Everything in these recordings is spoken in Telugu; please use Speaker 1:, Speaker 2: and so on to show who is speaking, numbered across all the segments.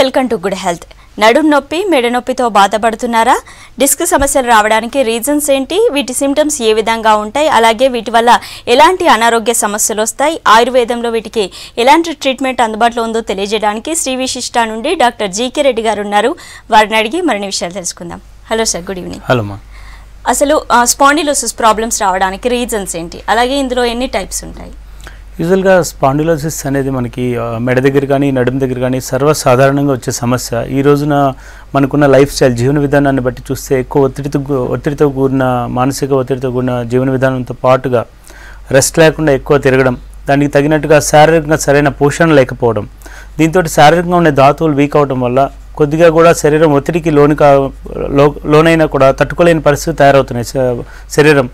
Speaker 1: Welcome to good health. నడుం నొప్పి, మెడ నొప్పితో బాధపడుతున్నారా? డిస్క్ సమస్యలు రావడానికి రీజన్స్ ఏంటి? వీటి సిమ్టమ్స్ ఏ విధంగా ఉంటాయి? అలాగే వీటి వల్ల ఎలాంటి అనారోగ్య సమస్యలు వస్తాయి? ఆయుర్వేదంలో వీటికి ఎలాంటి ట్రీట్మెంట్ అందుబాటులో ఉందో తెలియజేయడానికి శ్రీ విశిష్ట నుండి డాక్టర్ జీకే రెడ్డి గారు ఉన్నారు. వారిని అడిగి మరిన్ని విషయాలు తెలుసుకుందాం. Hello sir, good evening.
Speaker 2: Hello మా.
Speaker 1: అసలు స్పాండిలోసిస్ ప్రాబ్లమ్స్ రావడానికి రీజన్స్ ఏంటి? అలాగే ఇందులో ఎన్ని టైప్స్ ఉంటాయి?
Speaker 2: యూజువల్గా స్పాండిలోసిస్ అనేది మనకి మెడ దగ్గర కానీ నడుము దగ్గర కానీ సర్వసాధారణంగా వచ్చే సమస్య. ఈ రోజున మనకున్న లైఫ్ స్టైల్, జీవన విధానాన్ని బట్టి చూస్తే ఎక్కువ ఒత్తిడితో కూడిన మానసిక ఒత్తిడితో కూడిన జీవన విధానంతో పాటుగా రెస్ట్ లేకుండా ఎక్కువ తిరగడం, దానికి తగినట్టుగా శారీరకంగా సరైన పోషణ లేకపోవడం, దీంతో శారీరకంగా ఉండే ధాతువులు వీక్ అవడం వల్ల కొద్దిగా కూడా శరీరం ఒత్తిడికి లోనైనా కూడా తట్టుకోలేని పరిస్థితి తయారవుతున్నాయి శరీరం.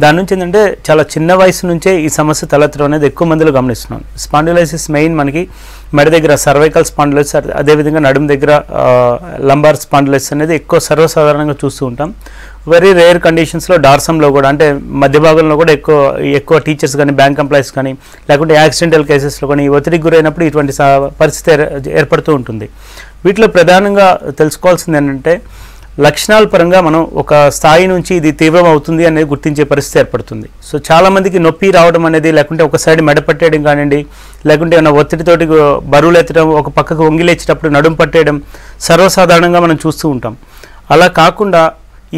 Speaker 2: దాని నుంచి ఏంటంటే చాలా చిన్న వయసు నుంచే ఈ సమస్య తలెత్తడం అనేది ఎక్కువ మందిలో గమనిస్తున్నాం. స్పాండిలోసిస్ మెయిన్ మనకి మెడ దగ్గర సర్వైకల్ స్పాండిలోసిస్, అదేవిధంగా నడుము దగ్గర లంబార్ స్పాండిలోసిస్ అనేది ఎక్కువ సర్వసాధారణంగా చూస్తూ ఉంటాం. వెరీ రేర్ కండిషన్స్లో డార్సంలో కూడా, అంటే మధ్య భాగంలో కూడా ఎక్కువ టీచర్స్ కానీ, బ్యాంక్ ఎంప్లాయీస్ కానీ, లేకుంటే యాక్సిడెంటల్ కేసెస్లో కానీ ఒత్తిడికి గురైనప్పుడు ఇటువంటి పరిస్థితి ఏర్పడుతూ ఉంటుంది. వీటిలో ప్రధానంగా తెలుసుకోవాల్సింది ఏంటంటే లక్షణాల పరంగా మనం ఒక స్థాయి నుంచి ఇది తీవ్రం అవుతుంది అనేది గుర్తించే పరిస్థితి ఏర్పడుతుంది. సో చాలామందికి నొప్పి రావడం అనేది, లేకుంటే ఒక సైడ్ మెడ పట్టేయడం కానివ్వండి, లేకుంటే ఏమైనా ఒత్తిడితోటి బరువులు ఎత్తడం, ఒక పక్కకు వంగిలేచేటప్పుడు నడుము పట్టేయడం సర్వసాధారణంగా మనం చూస్తూ ఉంటాం. అలా కాకుండా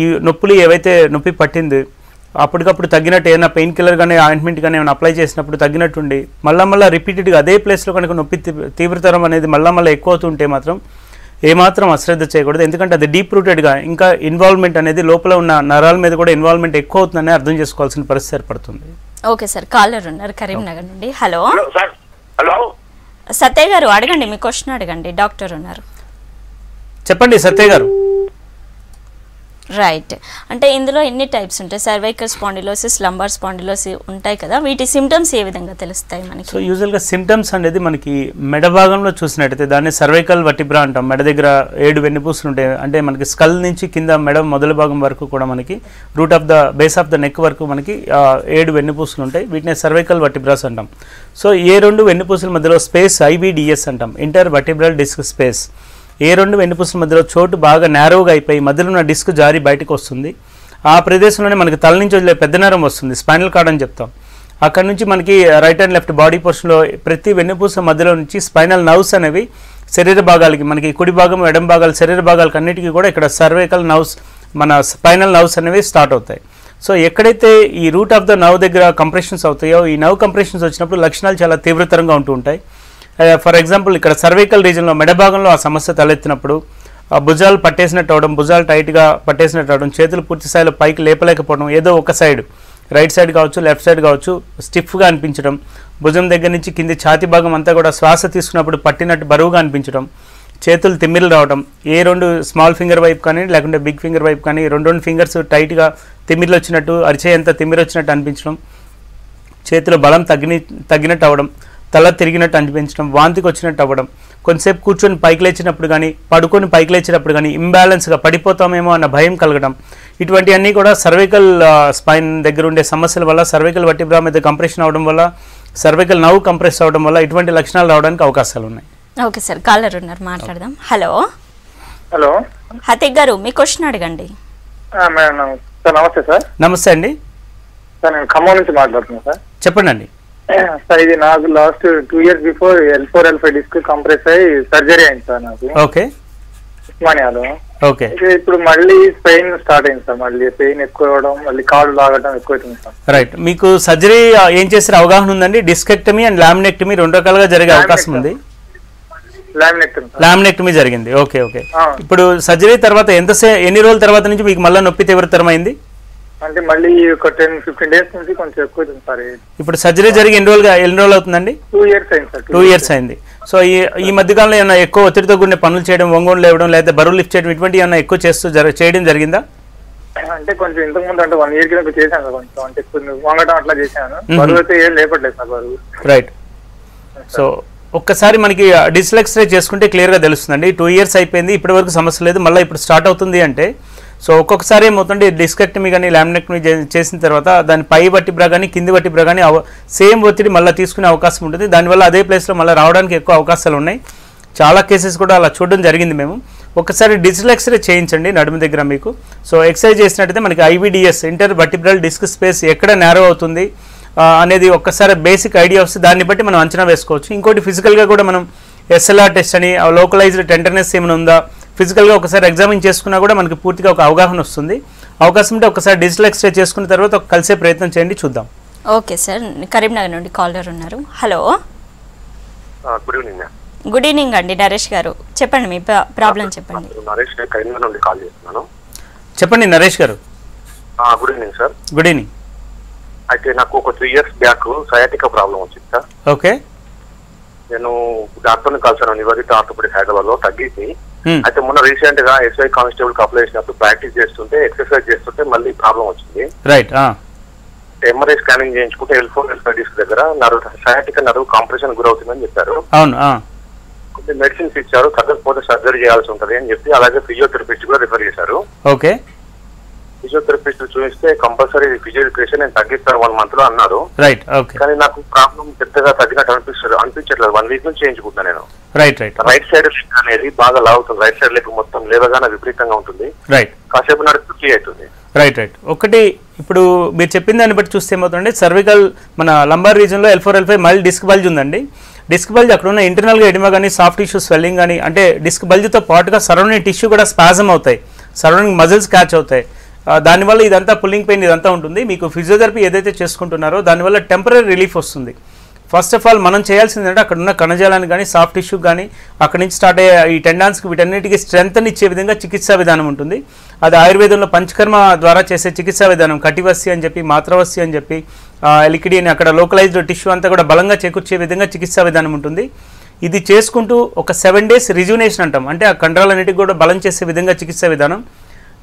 Speaker 2: ఈ నొప్పులు ఏవైతే నొప్పి పట్టింది అప్పటికప్పుడు తగ్గినట్టు ఏదైనా పెయిన్ కిల్లర్ కానీ ఆయింట్మెంట్ కానీ ఏమైనా అప్లై చేసినప్పుడు తగ్గినట్టుండి మళ్ళీ రిపీటెడ్గా అదే ప్లేస్లో కనుక నొప్పి తీవ్రతరం అనేది మళ్ళీ ఎక్కువ అవుతుంటే మాత్రం ఏమాత్రం అశ్రద్ధ చేయకూడదు. ఎందుకంటే అది డీప్ రూటెడ్గా ఇంకా ఇన్వాల్వ్మెంట్ అనేది లోపల ఉన్న నరాల మీద కూడా ఇన్వాల్వ్మెంట్ ఎక్కువ అవుతుందని అర్థం చేసుకోవాల్సిన పరిస్థితి ఏర్పడుతుంది.
Speaker 1: ఓకే సార్, కాలర్ ఉన్నారు కరీంనగర్ నుండి. హలో
Speaker 3: హలో
Speaker 1: సత్య గారు, అడగండి, మీ క్వశ్చన్ అడగండి. డాక్టర్ ఉన్నారు,
Speaker 2: చెప్పండి సత్య గారు.
Speaker 1: రైట్. అంటే ఇందులో ఎన్ని టైప్స్ ఉంటాయి? సర్వైకల్ స్పాండిలోసిస్, లంబార్ స్పాండిలోసిస్ ఉంటాయి కదా, వీటి సిమ్టమ్స్ ఏ విధంగా తెలుస్తాయి మనకి?
Speaker 2: సో యూజువల్గా సిమ్టమ్స్ అనేది మనకి మెడ భాగంలో చూసినట్టయితే దాన్ని సర్వైకల్ వర్టిబ్రా అంటాం. మెడ దగ్గర 7 వెన్నుపూసలు ఉంటాయి. అంటే మనకి స్కల్ నుంచి కింద మెడ మొదల భాగం వరకు కూడా మనకి root of the base of the neck వరకు మనకి 7 వెన్నుపూసలు ఉంటాయి. వీటిని సర్వైకల్ వర్టిబ్రాస్ అంటాం. సో ఏ 2 వెన్నుపూసల మధ్యలో స్పేస్ IBDS అంటాం, ఇంటర్ వర్టిబ్రల్ డిస్క్ స్పేస్. ఏ 2 వెన్నుపూసల మధ్యలో చోటు బాగా నేరోగా అయిపోయి మధ్యలో ఉన్న డిస్క్ జారి బయటకు వస్తుంది. ఆ ప్రదేశంలోనే మనకి తల నుంచి వదిలే పెద్ద నరం వస్తుంది, స్పైనల్ కార్డ్ అని చెప్తాం. అక్కడ నుంచి మనకి రైట్ అండ్ లెఫ్ట్ బాడీ పోర్షన్లో ప్రతి వెన్నుపూస మధ్యలో నుంచి స్పైనల్ నర్వ్స్ అనేవి శరీర భాగాలకి, మనకి కుడి భాగం ఎడం భాగాలు శరీర భాగాలకి అన్నిటికీ కూడా ఇక్కడ సర్వైకల్ నర్వ్స్, మన స్పైనల్ నర్వ్స్ అనేవి స్టార్ట్ అవుతాయి. సో ఎక్కడైతే ఈ రూట్ ఆఫ్ ద నర్వ్ దగ్గర కంప్రెషన్స్ అవుతాయో, ఈ నర్వ్ కంప్రెషన్స్ వచ్చినప్పుడు లక్షణాలు చాలా తీవ్రతరంగా ఉంటూ ఉంటాయి. ఫర్ ఎగ్జాంపుల్ ఇక్కడ సర్వైకల్ రీజన్లో మెడ భాగంలో ఆ సమస్య తలెత్తినప్పుడు భుజాలు పట్టేసినట్టు అవడం, భుజాలు టైట్గా పట్టేసినట్టు అవడం, చేతులు పూర్తి స్థాయిలో పైకి లేపలేకపోవడం, ఏదో ఒక సైడ్ రైట్ సైడ్ కావచ్చు లెఫ్ట్ సైడ్ కావచ్చు స్టిఫ్గా అనిపించడం, భుజం దగ్గర నుంచి కింది ఛాతి భాగం అంతా కూడా శ్వాస తీసుకున్నప్పుడు పట్టినట్టు బరువుగా అనిపించడం, చేతులు తిమ్మిర్లు రావడం, ఏ 2 స్మాల్ ఫింగర్ వైపు కానీ లేకుంటే బిగ్ ఫింగర్ వైపు కానీ 2 ఫింగర్స్ టైట్గా తిమ్మిర్లు వచ్చినట్టు, అరిచేయంతా తిమ్మిరి వచ్చినట్టు అనిపించడం, చేతిలో బలం తగ్గినట్టు అవ్వడం, తల తిరిగినట్టు అనిపించడం, వాంతికి వచ్చినట్టు అవ్వడం, కొంతసేపు కూర్చొని పైకి లేచినప్పుడు కానీ పడుకొని పైకి లేచినప్పుడు కానీ ఇంబ్యాలెన్స్గా పడిపోతామేమో అన్న భయం కలగడం, ఇటువంటివన్నీ కూడా సర్వైకల్ స్పైన్ దగ్గర ఉండే సమస్యల వల్ల, సర్వైకల్ వర్టిబ్రా మీద కంప్రెషన్ అవడం వల్ల, సర్వైకల్ నర్వ్ కంప్రెస్ అవడం వల్ల ఇటువంటి లక్షణాలు రావడానికి అవకాశాలు ఉన్నాయి.
Speaker 1: ఓకే సార్, కాలర్ ఉన్నారు, మాట్లాడదాం. హలో
Speaker 3: హలో
Speaker 1: హతిక్ గారు, మీ క్వశ్చన్ అడగండి.
Speaker 3: నమస్తే సార్.
Speaker 2: నమస్తే అండి
Speaker 3: సార్, నేను ఖమ్మం నుంచి మాట్లాడుతున్నాను సార్.
Speaker 2: చెప్పండి అండి.
Speaker 3: సార్, ఇది నాకు last 2 years before L4 L5 disc compress అయ్యి సర్జరీ అయింది సార్ నాకు.
Speaker 2: ఓకే.
Speaker 3: ఉస్మానియాలో.
Speaker 2: ఓకే.
Speaker 3: ఇప్పుడు మళ్ళీ పెయిన్ స్టార్ట్ అయింది సార్. మళ్ళీ పెయిన్ ఎక్కువ అవ్వడం, మళ్ళీ కాళ్ళు లాగడం ఎక్కువ అవుతుంది సార్.
Speaker 2: రైట్. మీకు సర్జరీ ఏం చేసిన అవగాహన ఉందండి? డిస్కెక్టమీ అండ్ లామినెక్టమీ 2 రకాలుగా జరిగే అవకాశం ఉంది. లామినెక్టమీ జరిగింది. Okay okay. ఇప్పుడు సర్జరీ తర్వాత ఎన్ని రోజుల తర్వాత నుంచి మీకు మళ్ళీ నొప్పి తీవ్రతరం అయింది?
Speaker 3: అంటే మళ్ళీ ఒక 10-15 days నుంచి కొంచెం ఎక్కువ అవుతుంది సార్.
Speaker 2: ఇప్పుడు సర్జరీ జరిగి ఎన్ని రోజులు అవుతుందండి?
Speaker 3: 2 years అయింది సార్.
Speaker 2: 2 years అయింది. సో ఈ మధ్యకాలంలో ఏమైనా ఎక్కువ ఒత్తిడితో కూడిన పనులు చేయడం, ఒంగోలు లేవడం, లేదా బరువు లిఫ్ట్ చేయడం, ఇటువంటి ఏమైనా ఎక్కువ చేయడం జరిగిందా?
Speaker 3: అంటే కొంచెం ఇంతకుముందు అంటే 1 year కింద చేశాను కొంచెం, అంటే వంగటం అట్లా చేశాను. బరువు అయితే ఏం లేపట్లేదు సార్ బరువు. రైట్.
Speaker 2: సో ఒక్కసారి మనకి డిజిటల్ ఎక్స్రే చేసుకుంటే క్లియర్గా తెలుస్తుందండి. 2 years అయిపోయింది, ఇప్పటి వరకు సమస్య లేదు, మళ్ళీ ఇప్పుడు స్టార్ట్ అవుతుంది అంటే సో ఒక్కొక్కసారి ఏమవుతుంటే డిస్కెక్టమీ కానీ లామినెక్టమీ చేసిన తర్వాత దాని పై వర్టిబ్రా కానీ కింది వర్టిబ్రా కానీ సేమ్ ఒత్తిడి మళ్ళీ తీసుకునే అవకాశం ఉంటుంది. దానివల్ల అదే ప్లేస్లో మళ్ళీ రావడానికి ఎక్కువ అవకాశాలు ఉన్నాయి. చాలా కేసెస్ కూడా అలా చూడడం జరిగింది మేము. ఒకసారి డిజిటల్ ఎక్స్రే చేయించండి నడుము దగ్గర మీకు. సో ఎక్సర్సైజ్ చేసినట్టయితే మనకి IVDS inter vertebral disc space ఎక్కడ నేరో అవుతుంది అనేది ఒక్కసారి బేసిక్ ఐడియా వస్తే దాన్ని బట్టి మనం అంచనా వేసుకోవచ్చు. ఇంకోటి ఫిజికల్గా కూడా మనం SLR టెస్ట్ అని లోకలైజ్డ్ టెండర్నెస్ ఏమైనా ఉందా ఫిజికల్గా ఒకసారి ఎగ్జామిన్ చేసుకున్నా కూడా మనకి పూర్తిగా ఒక అవగాహన వస్తుంది. అవకాశం ఉంటే ఒకసారి డిజిటల్ ఎక్స్రే చేసుకున్న తర్వాత కలిసే ప్రయత్నం చేయండి, చూద్దాం.
Speaker 1: ఓకే సార్, కరీంనగర్ నుండి కాలర్ ఉన్నారు. Hello,
Speaker 4: good evening.
Speaker 1: Good evening అండి. నరేష్ గారు చెప్పండి, మీ ప్రాబ్లం చెప్పండి.
Speaker 4: నరేష్ కరీంనగర్ నుండి కాల్ చేస్తున్నాను.
Speaker 2: చెప్పండి నరేష్ గారు.
Speaker 4: Good evening sir.
Speaker 2: Good evening.
Speaker 4: అయితే నాకు ఒక 3 years బ్యాక్ సయాటికా ప్రాబ్లం వచ్చింది సార్.
Speaker 2: ఓకే.
Speaker 4: నేను డాక్టర్ని కలిసాను, నివేదిత ఆర్థోపెడిక్ హైదరాబాద్ లో, తగ్గింది. అయితే మొన్న రీసెంట్ గా SI కానిస్టేబుల్ కి అప్లై చేసినప్పుడు ప్రాక్టీస్ చేస్తుంటే ఎక్సర్సైజ్ చేస్తుంటే మళ్ళీ ప్రాబ్లం వచ్చింది.
Speaker 2: రైట్.
Speaker 4: MRI స్కానింగ్ చేయించుకుంటే L4 L5 డిస్క్ దగ్గర సయాటికా నర్వ్ కాంప్రెషన్ గురవుతుందని చెప్పారు.
Speaker 2: అవును.
Speaker 4: కొన్ని మెడిసిన్స్ ఇచ్చారు, తగ్గకపోతే సర్జరీ చేయాల్సి ఉంటుంది అని చెప్పి, అలాగే ఫిజియోథెరపిస్ట్ కూడా రిఫర్ చేశారు.
Speaker 2: ఓకే.
Speaker 4: ఫిజియోథెరపిస్ట్ చూపిస్తే కంపల్సరీ ఫిజియోథెరపీ నేను తగ్గిస్తాను 1 month లో అన్నారు.
Speaker 2: రైట్. ఓకే.
Speaker 4: కానీ నాకు ప్రాబ్లం పెద్దగా తగ్గినట్టు అనిపించట్లేదు. 1 week నుంచి చేయించుకుంటున్నాను నేను.
Speaker 2: రైట్
Speaker 4: సైడ్ అనేది బాగా లాగుతుంది. రైట్ సైడ్ లెగ్ మొత్తం లేవగానే విపరీతంగా ఉంటుంది.
Speaker 2: రైట్.
Speaker 4: కాసేపు నడిపి ఫ్రీ అవుతుంది.
Speaker 2: రైట్. ఒకటి ఇప్పుడు మీరు చెప్పిన దాన్ని బట్టి చూస్తే ఏమవుతుందంటే సర్వికల్ మన లంబార్ రీజన్లో L4 L5 మళ్ళీ డిస్క్ బల్జ్ ఉందండి. డిస్క్ బల్జ్ అక్కడ ఉన్న ఇంటర్నల్గా ఎడిమా కానీ సాఫ్ట్ టిష్యూ స్వెల్లింగ్ కానీ, అంటే డిస్క్ బల్జ్తో పాటుగా సరౌండింగ్ టిష్యూ కూడా స్పాజమ్ అవుతాయి, సరౌండింగ్ మజిల్స్ క్యాచ్ అవుతాయి. దానివల్ల ఇదంతా పుల్లింగ్ పెయిన్ ఇదంతా ఉంటుంది. మీకు ఫిజియోథెరపీ ఏదైతే చేసుకుంటున్నారో దానివల్ల టెంపరీ రిలీఫ్ వస్తుంది. ఫస్ట్ ఆఫ్ ఆల్ మనం చేయాల్సింది ఏంటంటే అక్కడ ఉన్న కణజాలానికి కానీ సాఫ్ట్ టిష్యూ కానీ అక్కడి నుంచి స్టార్ట్ అయ్యే ఈ టెండాన్స్కి వీటన్నిటికీ స్ట్రెంగ్త్ ఇచ్చే విధంగా చికిత్సా విధానం ఉంటుంది. అది ఆయుర్వేదంలో పంచకర్మ ద్వారా చేసే చికిత్సా విధానం. కటివస్సి అని చెప్పి, మాత్రవస్సి అని చెప్పి, లిక్విడి అని అక్కడ లోకలైజ్డ్ టిష్యూ అంతా కూడా బలంగా చేకూర్చే విధంగా చికిత్సా విధానం ఉంటుంది. ఇది చేసుకుంటూ ఒక 7 days రిజ్యునేషన్ అంటాం, అంటే ఆ కండరాలన్నిటికీ కూడా బలం చేసే విధంగా చికిత్సా విధానం.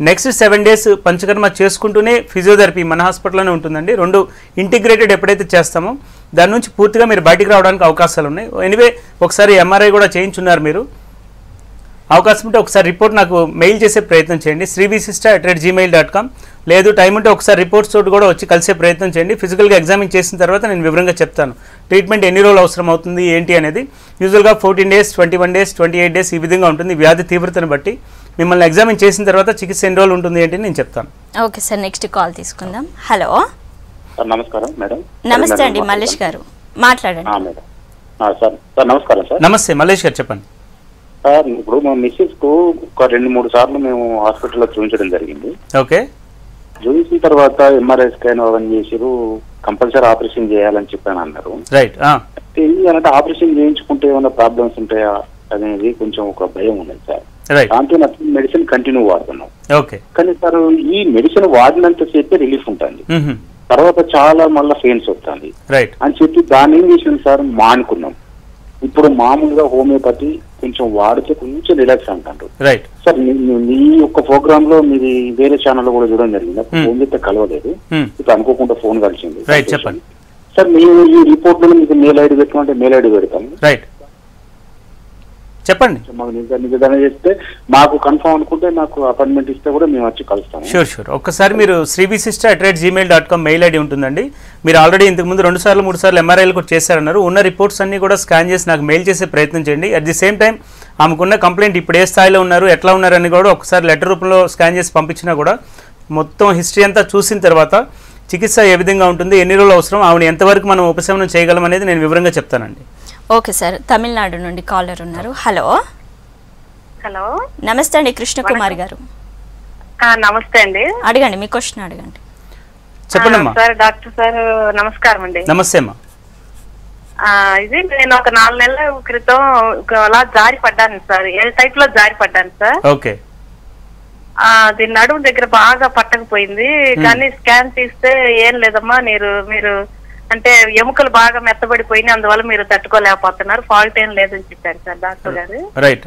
Speaker 2: నెక్స్ట్ 7 days పంచకర్మ చేసుకుంటూనే ఫిజియోథెరపీ మన హాస్పిటల్లోనే ఉంటుందండి. 2 ఇంటిగ్రేటెడ్ ఎప్పుడైతే చేస్తామో దాని నుంచి పూర్తిగా మీరు బయటికి రావడానికి అవకాశాలు ఉన్నాయి. ఎనివే ఒకసారి MRI కూడా చేయించున్నారు మీరు. అవకాశం ఉంటే ఒకసారి రిపోర్ట్ నాకు మెయిల్ చేసే ప్రయత్నం చేయండి, srivsista@gmail.com. లేదు టైం ఉంటే ఒకసారి రిపోర్ట్స్ తోటి కూడా వచ్చి కలిసే ప్రయత్నం చేయండి. ఫిజికల్గా ఎగ్జామిన్ చేసిన తర్వాత నేను వివరంగా చెప్తాను ట్రీట్మెంట్ ఎన్ని రోజులు అవసరం అవుతుంది ఏంటి అనేది. యూజువల్గా 14 days, 21 days, 28 days ఈ విధంగా ఉంటుంది వ్యాధి తీవ్రతను బట్టి. మిమ్మల్ని ఎగ్జామిన్ చేసిన తర్వాత చికిత్స ఎన్ని రోజులు ఉంటుంది ఏంటి నేను చెప్తాను.
Speaker 1: ఓకే సార్, నెక్స్ట్ కాల్ తీసుకుందాం. హలో,
Speaker 5: నమస్కారం మేడం.
Speaker 1: నమస్తే అండి, మల్లేష్ గారు మాట్లాడండి.
Speaker 5: మేడం సార్ నమస్కారం సార్.
Speaker 2: నమస్తే మల్లేష్ గారు, చెప్పండి
Speaker 5: సార్. ఇప్పుడు మా మిస్సెస్ కు ఒక 2-3 సార్లు మేము హాస్పిటల్లో చూపించడం జరిగింది.
Speaker 2: ఓకే.
Speaker 5: చూసిన తర్వాత MRI స్కాన్ అవన్నీ చేసారు, కంపల్సరీ ఆపరేషన్ చేయాలని చెప్పాను అన్నారు.
Speaker 2: రైట్.
Speaker 5: అంటే ఆపరేషన్ చేయించుకుంటే ఏమైనా ప్రాబ్లమ్స్ ఉంటాయా అనేది కొంచెం ఒక భయం ఉన్నది సార్. దాంతో నాకు మెడిసిన్ కంటిన్యూ వాడుతున్నాం.
Speaker 2: ఓకే.
Speaker 5: కానీ సార్ ఈ మెడిసిన్ వాడినంత సేపే రిలీఫ్ ఉంటుంది, తర్వాత చాలా మళ్ళీ పెయిన్స్ వస్తుంది అని చెప్పి దాన్ని ఏం చేసినాం సార్, మానుకున్నాం. ఇప్పుడు మామూలుగా హోమియోపతి కొంచెం వాడితే కొంచెం రిలాక్స్ అంటారు సార్. మీ యొక్క ప్రోగ్రామ్ లో మీరు వేరే ఛానల్ లో కూడా చూడడం జరిగింది. ఫోన్ చేస్తే కలవలేదు, ఇప్పుడు అనుకోకుండా ఫోన్ కలిసింది.
Speaker 2: చెప్పండి
Speaker 5: సార్. మేము ఈ రిపోర్ట్ లో మీకు మెయిల్ ఐడి పెట్టమంటే మెయిల్ ఐడి పెడతాము.
Speaker 2: చెప్పండి.
Speaker 5: మాకు నిర్ధారణ చేస్తే మాకు కన్ఫర్మ్ అనుకుంటే నాకు అపాయింట్మెంట్ ఇస్తే కూడా మేము వచ్చి కలుస్తాము.
Speaker 2: షూర్. ఒక్కసారి మీరు srivsista@gmail.com మెయిల్ ఐడి ఉంటుందండి. మీరు ఆల్రెడీ ఇంతకుముందు 2 సార్లు 3 సార్లు MRIలు కూడా చేశారన్నారు. ఉన్న రిపోర్ట్స్ అన్ని కూడా స్కాన్ చేసి నాకు మెయిల్ చేసే ప్రయత్నం చేయండి. అట్ ది సేమ్ టైం ఆమెకున్న కంప్లైంట్ ఇప్పుడు ఏ స్థాయిలో ఉన్నారు, ఎట్లా ఉన్నారని కూడా ఒకసారి లెటర్ రూపంలో స్కాన్ చేసి పంపించినా కూడా మొత్తం హిస్టరీ అంతా చూసిన తర్వాత చికిత్స ఏ విధంగా ఉంటుంది, ఎన్ని రోజులు అవసరం, ఆవిడ ఎంతవరకు మనం ఉపశమనం చేయగలం అనేది నేను వివరంగా చెప్తానండి.
Speaker 1: ఓకే సార్, తమిళనాడు నుండి కాలర్ ఉన్నారు. హలో.
Speaker 6: హలో,
Speaker 1: నమస్తే అండి, కృష్ణకుమారి గారు.
Speaker 6: నమస్తే అండి.
Speaker 1: అడగండి, మీ క్వశ్చన్ అడగండి.
Speaker 2: చెప్పండి అమ్మా.
Speaker 6: సార్, డాక్టర్ సార్ నమస్కారం అండి.
Speaker 2: నమస్తే అమ్మా.
Speaker 6: ఇది నేను ఒక 4 నెలల క్రితం అలా జారి పడ్డాను సార్, ఎల్ టైప్ లో జారి పడ్డాను సార్.
Speaker 2: ఓకే.
Speaker 6: అది నడుము దగ్గర బాగా పట్టకపోయింది, కానీ స్కాన్ తీస్తే ఏం లేదమ్మా, మీరు అంటే ఎముకలు బాగా మెత్తబడిపోయినాయి, అందువల్ల మీరు తట్టుకోలేకపోతున్నారు, ఫాల్ట్ ఏం లేదని చెప్పారు సార్ డాక్టర్ గారు.
Speaker 2: రైట్.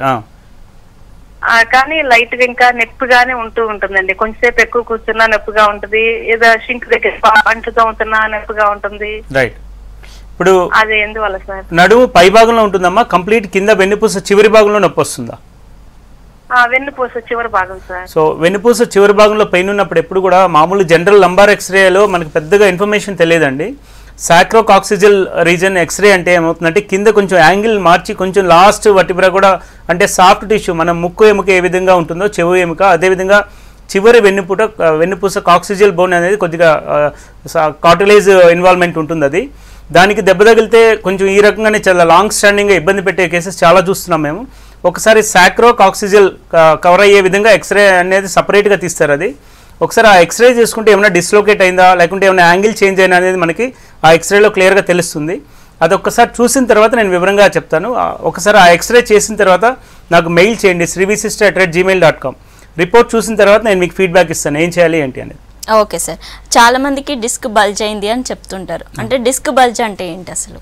Speaker 6: కానీ లైట్ గా ఇంకా నొప్పిగానే ఉంటుందండి. కొంచెంసేపు ఎక్కువ కూర్చున్నా నొప్పిగా ఉంటుంది, ఏదో షింక్ దగ్గర అంటుతో ఉంటున్నా నొప్పిగా ఉంటుంది.
Speaker 2: రైట్. ఇప్పుడు
Speaker 6: అది ఎందువల్ల సార్?
Speaker 2: నడుము పై భాగంలో ఉంటుందమ్మా, కంప్లీట్ కింద వెన్నుపూస చివరి భాగంలో నొప్పి వస్తుందా?
Speaker 6: వెన్నుపూస చివరి భాగం సార్.
Speaker 2: సో వెన్నుపూస చివరి భాగంలో పెయిన్ ఉన్నప్పుడు ఎప్పుడు కూడా మామూలు జనరల్ లంబార్ ఎక్స్రేలో మనకి పెద్దగా ఇన్ఫర్మేషన్ తెలియదండి. సాక్రోకాక్సిజల్ రీజన్ ఎక్స్రే అంటే ఏమవుతుందంటే కింద కొంచెం యాంగిల్ మార్చి కొంచెం లాస్ట్ వర్టిబ్రా కూడా అంటే సాఫ్ట్ టిష్యూ మన ముక్కు ఎముక ఏ విధంగా ఉంటుందో చెవు ఎముక అదేవిధంగా చివరి వెన్నుపూస కాక్సిజల్ బోన్ అనేది కొద్దిగా కార్టిలేజ్ ఇన్వాల్వ్మెంట్ ఉంటుంది. అది దానికి దెబ్బ తగిలితే కొంచెం ఈ రకంగానే చాలా లాంగ్ స్టాండింగ్గా ఇబ్బంది పెట్టే కేసెస్ చాలా చూస్తున్నాం మేము. ఒకసారి సాక్రోకాక్సిజల్ కవర్ అయ్యే విధంగా ఎక్స్రే అనేది సపరేట్గా తీస్తారు. అది ఒకసారి ఆ ఎక్స్రే చేసుకుంటే ఏమైనా డిస్లోకేట్ అయిందా లేకుంటే ఏమైనా యాంగిల్ చేంజ్ అయినా అనేది మనకి ఆ ఎక్స్రేలో క్లియర్గా తెలుస్తుంది. అది ఒక్కసారి చూసిన తర్వాత నేను వివరంగా చెప్తాను. ఒకసారి ఆ ఎక్స్రే చేసిన తర్వాత నాకు మెయిల్ చేయండి srivisister@gmail.com. రిపోర్ట్ చూసిన తర్వాత నేను మీకు ఫీడ్బ్యాక్ ఇస్తాను ఏం చేయాలి ఏంటి అనేది.
Speaker 1: ఓకే సార్, చాలా మందికి డిస్క్ బల్జ్ అయింది అని చెప్తుంటారు. అంటే డిస్క్ బల్జ్ అంటే ఏంటి అసలు?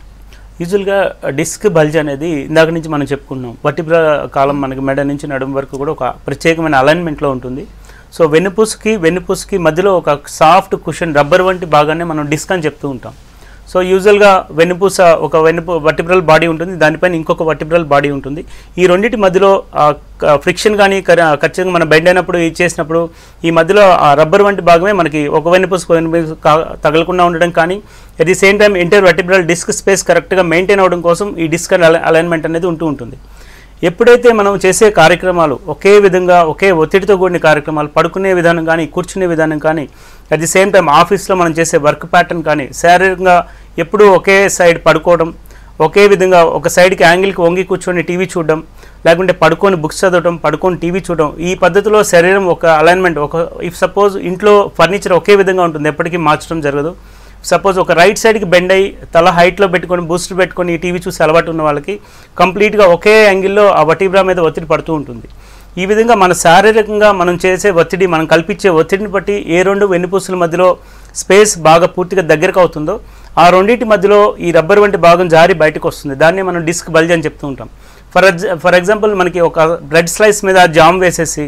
Speaker 2: యూజువల్గా డిస్క్ బల్జ్ అనేది ఇందాక నుంచి మనం చెప్పుకున్నాం. వర్టిబ్రా కాలం మనకి మెడ నుంచి నడుము వరకు కూడా ఒక ప్రత్యేకమైన అలైన్మెంట్లో ఉంటుంది. సో వెన్నుపూసకి మధ్యలో ఒక సాఫ్ట్ కుషన్ రబ్బర్ వంటి భాగాన్ని మనం డిస్క్ అని చెప్తూ ఉంటాం. సో యూజువల్గా వెన్నుపూస ఒక వర్టిబ్రల్ బాడీ ఉంటుంది, దానిపైన ఇంకొక వర్టిబ్రల్ బాడీ ఉంటుంది. ఈ రెండింటి మధ్యలో ఫ్రిక్షన్ కానీ ఖచ్చితంగా మనం బెండ్ అయినప్పుడు చేసినప్పుడు ఈ మధ్యలో ఆ రబ్బర్ వంటి భాగమే మనకి ఒక వెన్నుపూస తగలకుండా ఉండడం కానీ at the same time inter vertebral disc space కరెక్ట్గా మెయింటైన్ అవ్వడం కోసం ఈ డిస్క్ అలైన్మెంట్ అనేది ఉంటుంది. ఎప్పుడైతే మనం చేసే కార్యక్రమాలు ఒకే విధంగా ఒకే ఒత్తిడితో కూడిన కార్యక్రమాలు పడుకునే విధానం కానీ కూర్చునే విధానం కానీ అట్ ది సేమ్ టైం ఆఫీస్లో మనం చేసే వర్క్ ప్యాటర్న్ కానీ శారీరకంగా ఎప్పుడూ ఒకే సైడ్ పడుకోవడం, ఒకే విధంగా ఒక సైడ్కి యాంగిల్కి వంగి కూర్చొని టీవీ చూడడం, లేకుంటే పడుకొని బుక్స్ చదవడం, పడుకొని టీవీ చూడడం, ఈ పద్ధతిలో శరీరం ఒక అలైన్మెంట్ ఇఫ్ సపోజ్ ఇంట్లో ఫర్నిచర్ ఒకే విధంగా ఉంటుంది, ఎప్పటికీ మార్చడం జరగదు. సపోజ్ ఒక రైట్ సైడ్కి బెండ్ అయ్యి తల హైట్లో పెట్టుకొని బూస్టర్ పెట్టుకొని ఈ టీవీ చూసి అలవాటు ఉన్న వాళ్ళకి కంప్లీట్గా ఒకే యాంగిల్లో ఆ వర్టిబ్రా మీద ఒత్తిడి పడుతూ ఉంటుంది. ఈ విధంగా మన శారీరకంగా మనం చేసే ఒత్తిడి మనం కల్పించే ఒత్తిడిని బట్టి ఏ రెండు వెన్నుపూసల మధ్యలో స్పేస్ బాగా పూర్తిగా దగ్గరకు అవుతుందో ఆ రెండింటి మధ్యలో ఈ రబ్బర్ వంటి భాగం జారి బయటకు వస్తుంది. దాన్ని మనం డిస్క్ బల్జ్ అని చెప్తూ ఉంటాం. ఫర్ ఎగ్జాంపుల్ మనకి ఒక బ్రెడ్ స్లైస్ మీద జామ్ వేసేసి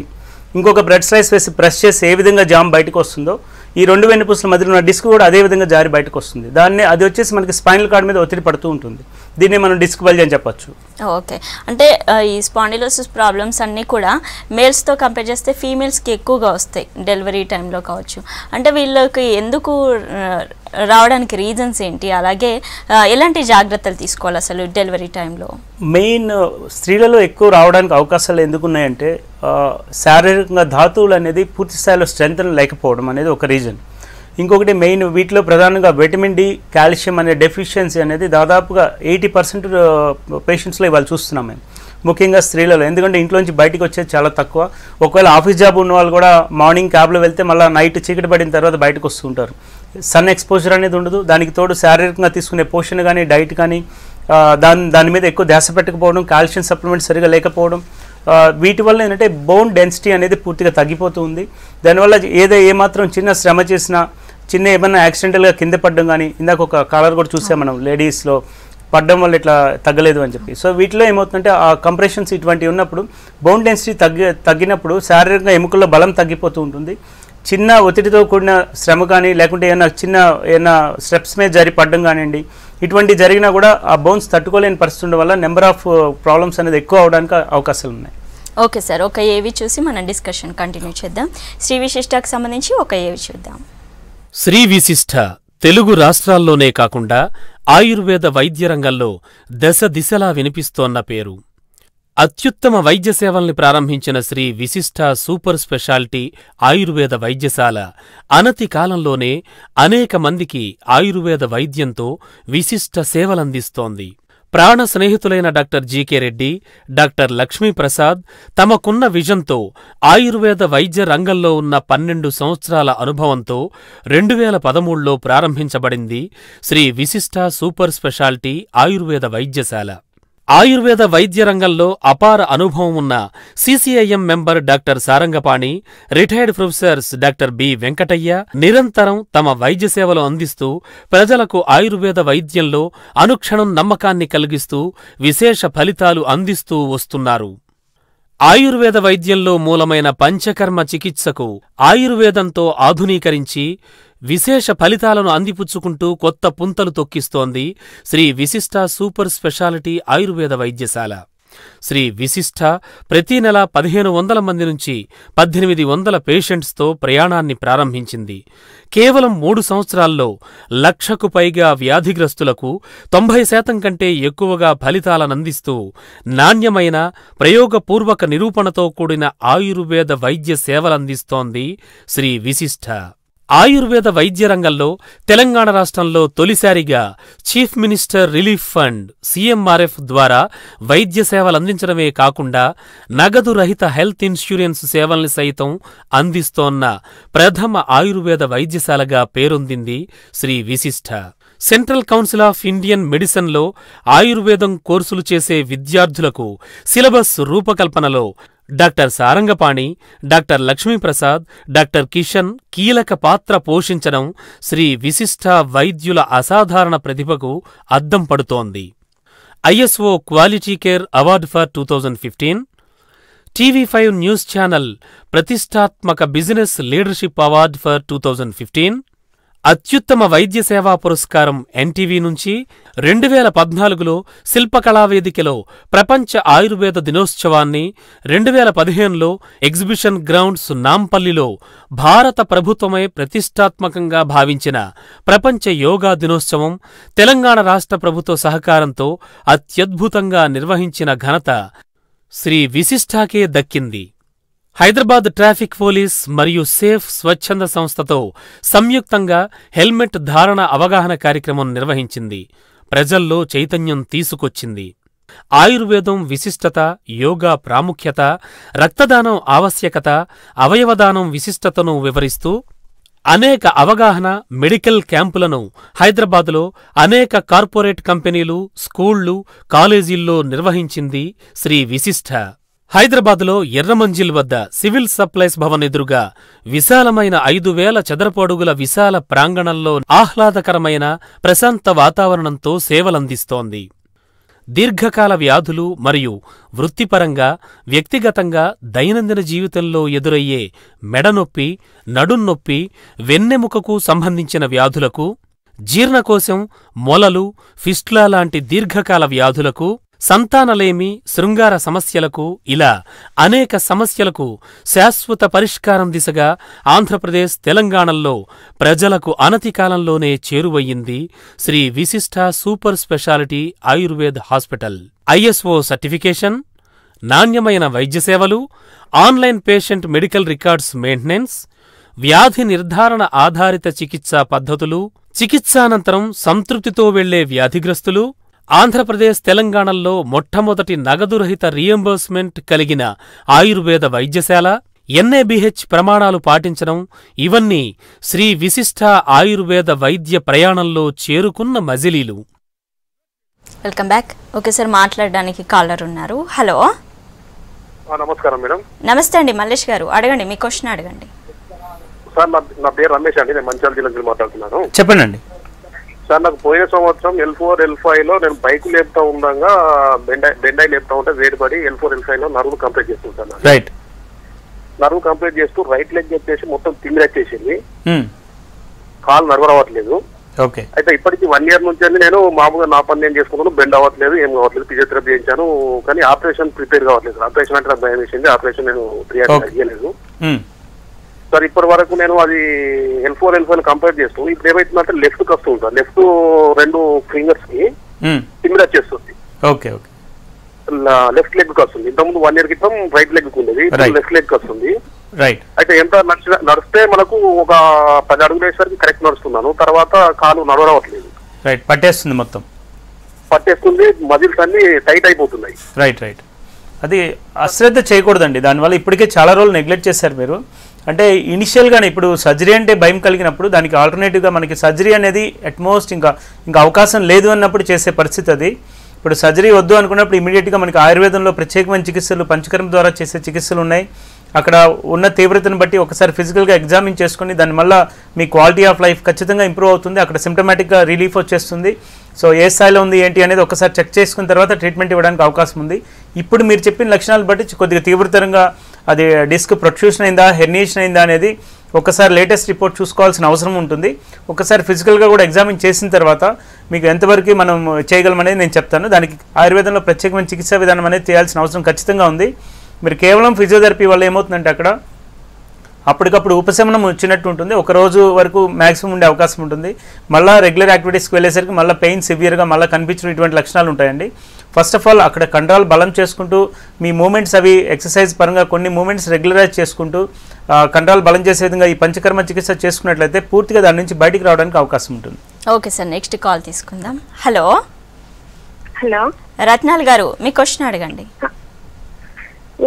Speaker 2: ఇంకొక బ్రెడ్ స్లైస్ వేసి ప్రెస్ చేసి ఏ విధంగా జామ్ బయటకు వస్తుందో ఈ రెండు వెన్నుపూసల మధ్యలో ఉన్న డిస్క్ కూడా అదే విధంగా జారి బయటకు వస్తుంది. అది వచ్చేసి మనకి స్పైనల్ కార్డ్ మీద ఒత్తిడి పడుతూ ఉంటుంది. దీన్ని మనం డిస్క్ బల్జ్ అని చెప్పొచ్చు.
Speaker 1: ఓకే, అంటే ఈ స్పాండిలోసిస్ ప్రాబ్లమ్స్ అన్నీ కూడా మేల్స్తో కంపేర్ చేస్తే ఫీమేల్స్కి ఎక్కువగా వస్తాయి డెలివరీ టైంలో కావచ్చు. అంటే వీళ్ళకి ఎందుకు రావడానికి రీజన్స్ ఏంటి, అలాగే ఎలాంటి జాగ్రత్తలు తీసుకోవాలి అసలు డెలివరీ టైంలో?
Speaker 2: మెయిన్ స్త్రీలలో ఎక్కువ రావడానికి అవకాశాలు ఎందుకున్నాయంటే శారీరకంగా ధాతువులు అనేది పూర్తి స్థాయిలో స్ట్రెంత్ లేకపోవడం అనేది ఒక రీజన్. ఇంకొకటి మెయిన్ వీటిలో ప్రధానంగా విటమిన్ డి, కాల్షియం అనే డెఫిషియన్సీ అనేది దాదాపుగా 80% పేషెంట్స్లో ఇవాళ చూస్తున్నాం మేము, ముఖ్యంగా స్త్రీలలో. ఎందుకంటే ఇంట్లోంచి బయటకు వచ్చేది చాలా తక్కువ. ఒకవేళ ఆఫీస్ జాబ్ ఉన్న వాళ్ళు కూడా మార్నింగ్ క్యాబ్లో వెళ్తే మళ్ళీ నైట్ చీకటి పడిన తర్వాత బయటకు వస్తుంటారు. సన్ ఎక్స్పోజర్ అనేది ఉండదు. దానికి తోడు శారీరకంగా తీసుకునే పోషణ కానీ డైట్ కానీ దాని మీద ఎక్కువ ధ్యాస పెట్టకపోవడం, కాల్షియం సప్లిమెంట్స్ సరిగా లేకపోవడం, వీటి వల్ల ఏంటంటే బోన్ డెన్సిటీ అనేది పూర్తిగా తగ్గిపోతూ ఉంది. దానివల్ల ఏమాత్రం చిన్న శ్రమ చేసినా ఏమన్నా యాక్సిడెంటల్గా కింద పడడం కానీ, ఇందాక ఒక కాలర్ కూడా చూసాం మనం లేడీస్లో పడడం వల్ల ఇట్లా తగ్గలేదు అని చెప్పి. సో వీటిలో ఏమవుతుందంటే ఆ కంప్రెషన్స్ ఇటువంటివి ఉన్నప్పుడు బోన్ డెన్సిటీ తగ్గినప్పుడు శారీరకంగా ఎముకల్లో బలం తగ్గిపోతూ ఉంటుంది. చిన్న ఒత్తిడితో కూడిన శ్రమ కానీ లేకుంటే ఏమైనా స్టెప్స్ మీద జారి పడడం కానివ్వండి, ఇటువంటి జరిగినా కూడా ఆ బోన్స్ తట్టుకోలేని పరిస్థితి ఉండడం వల్ల నెంబర్ ఆఫ్ ప్రాబ్లమ్స్ అనేది ఎక్కువ అవడానికి అవకాశాలు ఉన్నాయి.
Speaker 1: ఓకే సార్, ఒక ఏవి చూసి మనం డిస్కషన్ కంటిన్యూ చేద్దాం. శ్రీ విశిష్టకు సంబంధించి ఒక ఏవి చూద్దాం.
Speaker 7: శ్రీ విశిష్ట తెలుగు రాష్ట్రాల్లోనే కాకుండా ఆయుర్వేద వైద్య రంగంలో దశ దిశలా వినిపిస్తోన్న పేరు. అత్యుత్తమ వైద్య సేవల్ని ప్రారంభించిన శ్రీ విశిష్ట సూపర్ స్పెషాలిటీ ఆయుర్వేద వైద్యశాల అనతి కాలంలోనే అనేక మందికి ఆయుర్వేద వైద్యంతో విశిష్ట సేవలందిస్తోంది. ప్రాణ స్నేహితులైన doctor GK Reddy, doctor Lakshmiprasad తమకున్న విజన్తో ఆయుర్వేద వైద్య రంగంలో ఉన్న 12 సంవత్సరాల అనుభవంతో 2013లో ప్రారంభించబడింది శ్రీ విశిష్ట సూపర్ స్పెషాలిటీ ఆయుర్వేద వైద్యశాల. ఆయుర్వేద వైద్య రంగంలో అపార అనుభవం ఉన్న CCIM member doctor Sarangapani, retired professors doctor B Venkataiah నిరంతరం తమ వైద్య సేవలు అందిస్తూ ప్రజలకు ఆయుర్వేద వైద్యంలో అనుక్షణం నమ్మకాన్ని కలిగిస్తూ విశేష ఫలితాలు అందిస్తూ వస్తున్నారు. ఆయుర్వేద వైద్యంలో మూలమైన పంచకర్మ చికిత్సకు ఆయుర్వేదంతో ఆధునీకరించి విశేష ఫలితాలను అందిపుచ్చుకుంటూ కొత్త పుంతలు తొక్కిస్తోంది శ్రీ విశిష్ట సూపర్ స్పెషాలిటీ ఆయుర్వేద వైద్యశాల. శ్రీ విశిష్ట ప్రతి నెల 1500 మంది నుంచి 1800 పేషెంట్స్తో ప్రయాణాన్ని ప్రారంభించింది. కేవలం 3 సంవత్సరాల్లో 1,00,000కు పైగా వ్యాధిగ్రస్తులకు 90% కంటే ఎక్కువగా ఫలితాలనందిస్తూ నాణ్యమైన ప్రయోగపూర్వక నిరూపణతో కూడిన ఆయుర్వేద వైద్య సేవలందిస్తోంది శ్రీ విశిష్ట. ఆయుర్వేద వైద్య రంగంలో తెలంగాణ రాష్ట్రంలో తొలిసారిగా chief minister relief fund CMRF ద్వారా వైద్య సేవలందించడమే కాకుండా నగదు రహిత హెల్త్ ఇన్సూరెన్స్ సేవల్ని సైతం అందిస్తోన్న ప్రథమ ఆయుర్వేద వైద్యశాలగా పేరొందింది శ్రీ విశిష్ట. సెంట్రల్ కౌన్సిల్ ఆఫ్ ఇండియన్ మెడిసిన్లో ఆయుర్వేదం కోర్సులు చేసే విద్యార్థులకు సిలబస్ రూపకల్పనలో doctor Sarangapani, doctor Lakshmi Prasad, doctor Kishan కీలక పాత్ర పోషించడం శ్రీ విశిష్ట వైద్యుల అసాధారణ ప్రతిభకు అద్దం పడుతోంది. ISO quality care award for 2015, TV5 news channel ప్రతిష్టాత్మక బిజినెస్ లీడర్షిప్ అవార్డు ఫర్ 2015, అత్యుత్తమ వైద్య సేవా పురస్కారం NTV నుంచి 2014లో శిల్పకళావేదికలో ప్రపంచ ఆయుర్వేద దినోత్సవాన్ని, 2015లో ఎగ్జిబిషన్ గ్రౌండ్స్ నాంపల్లిలో భారత ప్రభుత్వమే ప్రతిష్టాత్మకంగా భావించిన ప్రపంచ యోగా దినోత్సవం తెలంగాణ రాష్ట్ర ప్రభుత్వ సహకారంతో అత్యద్భుతంగా నిర్వహించిన ఘనత శ్రీ విశిష్టాకే దక్కింది. హైదరాబాద్ ట్రాఫిక్ పోలీస్ మరియు సేఫ్ స్వచ్ఛంద సంస్థతో సంయుక్తంగా హెల్మెట్ ధారణ అవగాహన కార్యక్రమం నిర్వహించింది. ప్రజల్లో చైతన్యం తీసుకొచ్చింది. ఆయుర్వేదం విశిష్టత, యోగా ప్రాముఖ్యత, రక్తదానం ఆవశ్యకత, అవయవదానం విశిష్టతను వివరిస్తూ అనేక అవగాహన మెడికల్ క్యాంపులను హైదరాబాదులో అనేక కార్పొరేట్ కంపెనీలు, స్కూళ్లు, కాలేజీల్లో నిర్వహించింది శ్రీ విశిష్ట. హైదరాబాదులో ఎర్రమంజిల్ వద్ద సివిల్ సప్లైస్ భవన్ ఎదురుగా విశాలమైన 5,000 చదరపు అడుగుల విశాల ప్రాంగణంలో ఆహ్లాదకరమైన ప్రశాంత వాతావరణంతో సేవలందిస్తోంది. దీర్ఘకాల వ్యాధులు మరియు వృత్తిపరంగా, వ్యక్తిగతంగా దైనందిన జీవితంలో ఎదురయ్యే మెడనొప్పి, నడున్నొప్పి, వెన్నెముకకు సంబంధించిన వ్యాధులకు, జీర్ణకోశం, మొలలు, ఫిస్టులా లాంటి దీర్ఘకాల వ్యాధులకు, సంతానలేమి, శృంగార సమస్యలకు, ఇలా అనేక సమస్యలకు శాశ్వత పరిష్కారం దిశగా ఆంధ్రప్రదేశ్, తెలంగాణల్లో ప్రజలకు అనతి కాలంలోనే చేరువయ్యింది శ్రీ విశిష్ట super speciality Ayurved hospital. ISO certification, నాణ్యమైన వైద్య సేవలు, online patient medical records maintenance, వ్యాధి నిర్ధారణ ఆధారిత చికిత్సా పద్ధతులు, చికిత్సానంతరం సంతృప్తితో వెళ్లే వ్యాధిగ్రస్తులు, ఆంధ్రప్రదేశ్, తెలంగాణల్లో మొట్టమొదటి నగదురహిత రీఎంబర్స్మెంట్ కలిగిన ఆయుర్వేద వైద్యశాల, NABH ప్రమాణాలు పాటించడం, ఇవన్నీ శ్రీ విశిష్ట ఆయుర్వేద వైద్య ప్రయాణంలో చేరుకున్న మజిలీలు.
Speaker 1: Welcome back. ఓకే సార్, మాట్లాడడానికి కాలర్ ఉన్నారు. హలో,
Speaker 4: నమస్కారం మేడం.
Speaker 1: నమస్తే అండి మల్లేష్ గారు, అడగండి, మీ క్వశ్చన్ అడగండి.
Speaker 4: సార్ నా పేరు రమేష్ అండి, నేను మంచిర్యాల జిల్లా నుంచి మాట్లాడుతున్నాను.
Speaker 2: చెప్పండి
Speaker 4: సార్. నాకు పోయిన సంవత్సరం L4, L5లో నేను బైక్ లేపుతా ఉండగా బెండాయి లేపుతా ఉంటే వేడిపడి L4, L5లో నరువు కంప్లీట్ చేస్తుంటాను.
Speaker 2: రైట్.
Speaker 4: నరువు కంప్లీట్ చేస్తూ రైట్ లెగ్ చెప్పేసి మొత్తం తిమ్మిరచ్చేసింది, కాలు నడవరావట్లేదు.
Speaker 2: ఓకే.
Speaker 4: అయితే ఇప్పటికి 1 year నుంచి నేను మామూలుగా నా పని నేను చేసుకున్నాను, బెండ్ అవ్వట్లేదు, ఏం కావట్లేదు. ఫిజియోథెరపీ చేయించాను, కానీ ఆపరేషన్ ప్రిపేర్ కావట్లేదు. ఆపరేషన్ అంటే నాకు భయం వేసింది, ఆపరేషన్ నేను అయ్యలేదు. సార్ ఇప్పటి వరకు నేను అది L4, L5 కంపేర్ చేస్తూ ఇప్పుడు ఏమైతుందంటే లెఫ్ట్ కి వస్తుంది సార్, లెఫ్ట్ 2 ఫింగర్స్ కి తిమ్మిడి వచ్చేస్తుంది.
Speaker 2: Okay okay.
Speaker 4: లెఫ్ట్ లెగ్ కి వస్తుంది. ఇంతకుముందు 1 year క్రితం రైట్ లెగ్ కి ఉండేది, లెఫ్ట్ లెగ్ కి వస్తుంది.
Speaker 2: రైట్.
Speaker 4: అయితే ఎంత నడిస్తే మనకు ఒక 10 అడుగులు వేసరికి కరెక్ట్ నడుస్తున్నాను, తర్వాత కాలు నడవరావట్లేదు.
Speaker 2: రైట్. పట్టేస్తుంది, మొత్తం
Speaker 4: పట్టేస్తుంది, మజిల్స్ అన్ని టైట్ అయిపోతున్నాయి.
Speaker 2: Right right. అది అశ్రద్ధ చేయకూడదండి, దానివల్ల ఇప్పటికే చాలా రోజులు నెగ్లెక్ట్ చేశారు మీరు. అంటే ఇనిషియల్గానే ఇప్పుడు సర్జరీ అంటే భయం కలిగినప్పుడు దానికి ఆల్టర్నేటివ్గా మనకి సర్జరీ అనేది అట్మోస్ట్ ఇంకా అవకాశం లేదు అన్నప్పుడు చేసే పరిస్థితి అది. ఇప్పుడు సర్జరీ వద్దు అనుకున్నప్పుడు ఇమీడియట్గా మనకి ఆయుర్వేదంలో ప్రత్యేకమైన చికిత్సలు, పంచకర్మ ద్వారా చేసే చికిత్సలు ఉన్నాయి. అక్కడ ఉన్న తీవ్రతను బట్టి ఒకసారి ఫిజికల్గా ఎగ్జామిన్ చేసుకుని దాని వల్ల మీ క్వాలిటీ ఆఫ్ లైఫ్ ఖచ్చితంగా ఇంప్రూవ్ అవుతుంది. అక్కడ సిమ్టమాటిక్గా రిలీఫ్ వచ్చేస్తుంది. సో ఏ స్థాయిలో ఉంది ఏంటి అనేది ఒకసారి చెక్ చేసుకున్న తర్వాత ట్రీట్మెంట్ ఇవ్వడానికి అవకాశం ఉంది. ఇప్పుడు మీరు చెప్పిన లక్షణాలు బట్టి కొద్దిగా తీవ్రతరంగా అది డిస్క్ ప్రొట్రూషన్ అయిందా, హెర్నియేషన్ అయిందా అనేది ఒకసారి లేటెస్ట్ రిపోర్ట్ చూసుకోవాల్సిన అవసరం ఉంటుంది. ఒకసారి ఫిజికల్గా కూడా ఎగ్జామిన్ చేసిన తర్వాత మీకు ఎంతవరకు మనం చేయగలమనేది నేను చెప్తాను. దానికి ఆయుర్వేదంలో ప్రత్యేకమైన చికిత్సా విధానం అనేది చేయాల్సిన అవసరం ఖచ్చితంగా ఉంది. మీరు కేవలం ఫిజియోథెరపీ వల్ల ఏమవుతుందంటే అక్కడ అప్పటికప్పుడు ఉపశమనం వచ్చినట్టు ఉంటుంది, ఒక రోజు వరకు మ్యాక్సిమం ఉండే అవకాశం ఉంటుంది. మళ్ళీ రెగ్యులర్ యాక్టివిటీస్కి వెళ్ళేసరికి మళ్ళీ పెయిన్ సివియర్గా మళ్ళీ కనిపించడం ఇటువంటి లక్షణాలు ఉంటాయండి. ఫస్ట్ ఆఫ్ ఆల్ అక్కడ కండరాలు బలం చేసుకుంటూ మీ మూమెంట్స్ అవి ఎక్సర్సైజ్ పరంగా కొన్ని మూమెంట్స్ రెగ్యులరైజ్ చేసుకుంటూ కండరాలు బలం చేసే విధంగా ఈ పంచకర్మ చికిత్స చేసుకున్నట్లయితే పూర్తిగా దాని నుంచి బయటికి రావడానికి అవకాశం ఉంటుంది.
Speaker 1: ఓకే సార్, నెక్స్ట్ కాల్ తీసుకుందాం. హలో
Speaker 8: హలో
Speaker 1: రత్నాల్ గారు, మీ క్వశ్చన్ అడగండి.